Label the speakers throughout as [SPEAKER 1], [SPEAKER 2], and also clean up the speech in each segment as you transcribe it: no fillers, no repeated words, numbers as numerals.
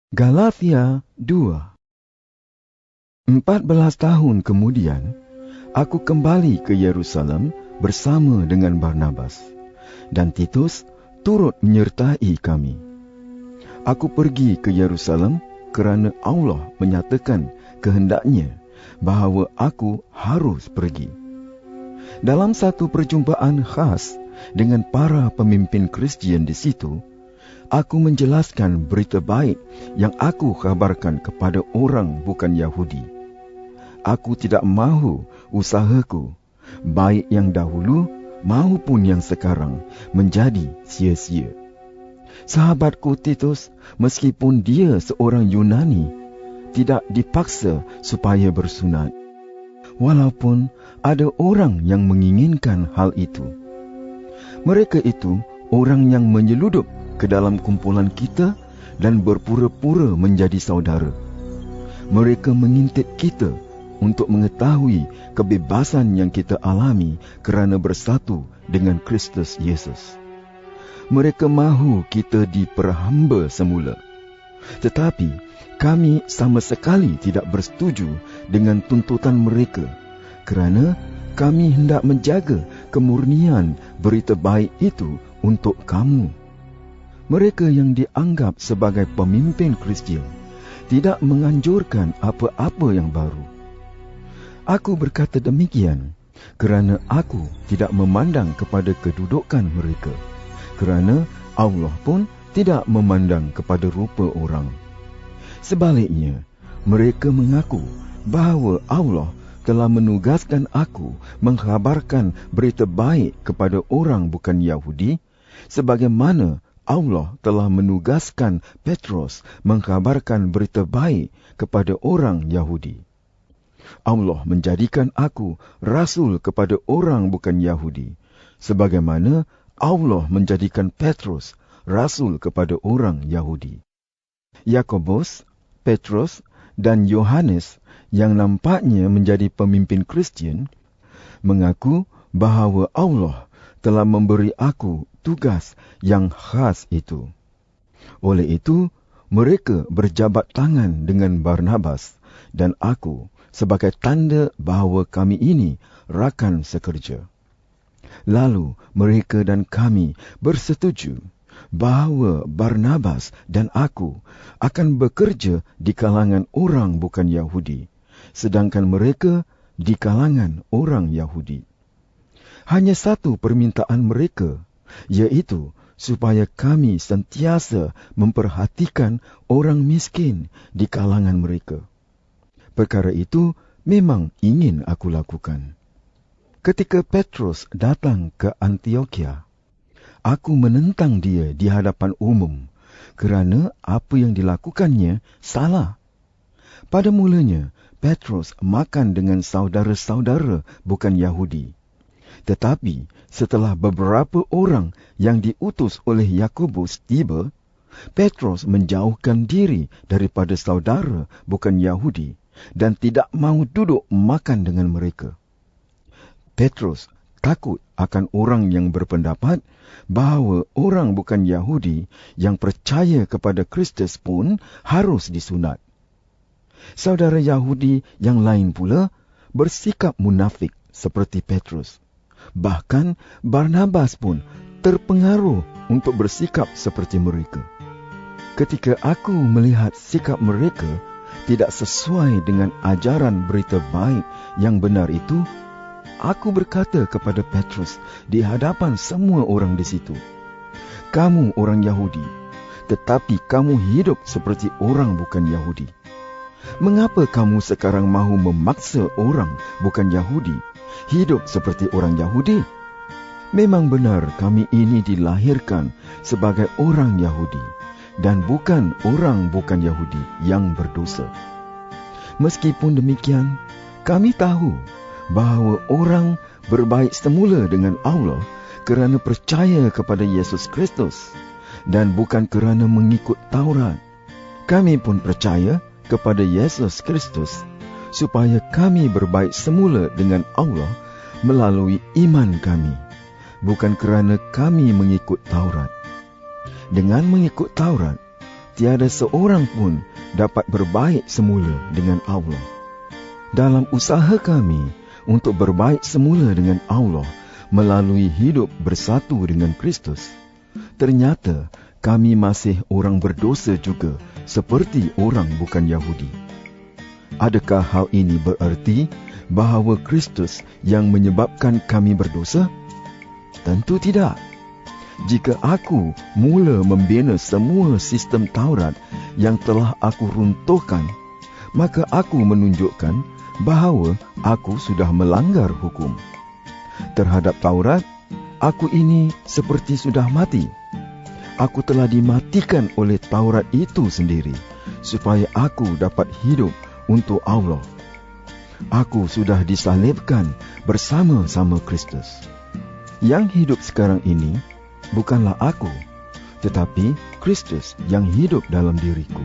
[SPEAKER 1] Galatia 2. 14 tahun kemudian, aku kembali ke Yerusalem bersama dengan Barnabas, dan Titus turut menyertai kami. Aku pergi ke Yerusalem kerana Allah menyatakan kehendaknya bahawa aku harus pergi. Dalam satu perjumpaan khas dengan para pemimpin Kristian di situ, aku menjelaskan berita baik yang aku kabarkan kepada orang bukan Yahudi. Aku tidak mahu usahaku, baik yang dahulu maupun yang sekarang, menjadi sia-sia. Sahabatku Titus, meskipun dia seorang Yunani, tidak dipaksa supaya bersunat, walaupun ada orang yang menginginkan hal itu. Mereka itu orang yang menyeludup ke dalam kumpulan kita dan berpura-pura menjadi saudara. Mereka mengintip kita untuk mengetahui kebebasan yang kita alami kerana bersatu dengan Kristus Yesus. Mereka mahu kita diperhamba semula. Tetapi kami sama sekali tidak bersetuju dengan tuntutan mereka, kerana kami hendak menjaga kemurnian berita baik itu untuk kamu. Mereka yang dianggap sebagai pemimpin Kristian tidak menganjurkan apa-apa yang baru. Aku berkata demikian kerana aku tidak memandang kepada kedudukan mereka, kerana Allah pun tidak memandang kepada rupa orang. Sebaliknya, mereka mengaku bahawa Allah telah menugaskan aku mengkhabarkan berita baik kepada orang bukan Yahudi, sebagaimana Allah telah menugaskan Petrus mengkhabarkan berita baik kepada orang Yahudi. Allah menjadikan aku rasul kepada orang bukan Yahudi, sebagaimana Allah menjadikan Petrus rasul kepada orang Yahudi. Yakobus, Petrus, dan Yohanes yang nampaknya menjadi pemimpin Kristian mengaku bahawa Allah telah memberi aku tugas yang khas itu. Oleh itu, mereka berjabat tangan dengan Barnabas dan aku sebagai tanda bahawa kami ini rakan sekerja. Lalu mereka dan kami bersetuju bahawa Barnabas dan aku akan bekerja di kalangan orang bukan Yahudi, sedangkan mereka di kalangan orang Yahudi. Hanya satu permintaan mereka, iaitu supaya kami sentiasa memperhatikan orang miskin di kalangan mereka. Perkara itu memang ingin aku lakukan. Ketika Petrus datang ke Antioquia, aku menentang dia di hadapan umum kerana apa yang dilakukannya salah. Pada mulanya, Petrus makan dengan saudara-saudara bukan Yahudi. Tetapi setelah beberapa orang yang diutus oleh Yakobus tiba, Petrus menjauhkan diri daripada saudara bukan Yahudi dan tidak mahu duduk makan dengan mereka. Petrus takut akan orang yang berpendapat bahawa orang bukan Yahudi yang percaya kepada Kristus pun harus disunat. Saudara Yahudi yang lain pula bersikap munafik seperti Petrus. Bahkan Barnabas pun terpengaruh untuk bersikap seperti mereka. Ketika aku melihat sikap mereka tidak sesuai dengan ajaran berita baik yang benar itu, aku berkata kepada Petrus di hadapan semua orang di situ, "Kamu orang Yahudi, tetapi kamu hidup seperti orang bukan Yahudi. Mengapa kamu sekarang mahu memaksa orang bukan Yahudi hidup seperti orang Yahudi? Memang benar kami ini dilahirkan sebagai orang Yahudi, dan bukan orang bukan Yahudi yang berdosa. Meskipun demikian, kami tahu bahawa orang berbaik semula dengan Allah kerana percaya kepada Yesus Kristus dan bukan kerana mengikut Taurat. Kami pun percaya kepada Yesus Kristus supaya kami berbaik semula dengan Allah melalui iman kami, bukan kerana kami mengikut Taurat. Dengan mengikut Taurat, tiada seorang pun dapat berbaik semula dengan Allah. Dalam usaha kami untuk berbaik semula dengan Allah melalui hidup bersatu dengan Kristus, ternyata kami masih orang berdosa juga seperti orang bukan Yahudi. Adakah hal ini bererti bahawa Kristus yang menyebabkan kami berdosa? Tentu tidak. Jika aku mula membina semua sistem Taurat yang telah aku runtuhkan, maka aku menunjukkan bahawa aku sudah melanggar hukum. Terhadap Taurat, aku ini seperti sudah mati. Aku telah dimatikan oleh Taurat itu sendiri, supaya aku dapat hidup untuk Allah. Aku sudah disalibkan bersama-sama Kristus. Yang hidup sekarang ini bukanlah aku, tetapi Kristus yang hidup dalam diriku.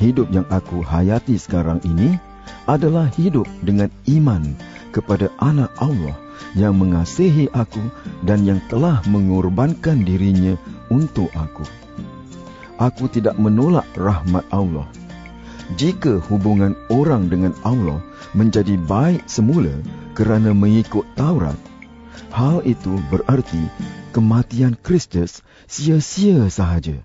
[SPEAKER 1] Hidup yang aku hayati sekarang ini adalah hidup dengan iman kepada Anak Allah yang mengasihi aku dan yang telah mengorbankan dirinya untuk aku. Aku tidak menolak rahmat Allah. Jika hubungan orang dengan Allah menjadi baik semula kerana mengikut Taurat, hal itu berarti kematian Kristus sia-sia sahaja.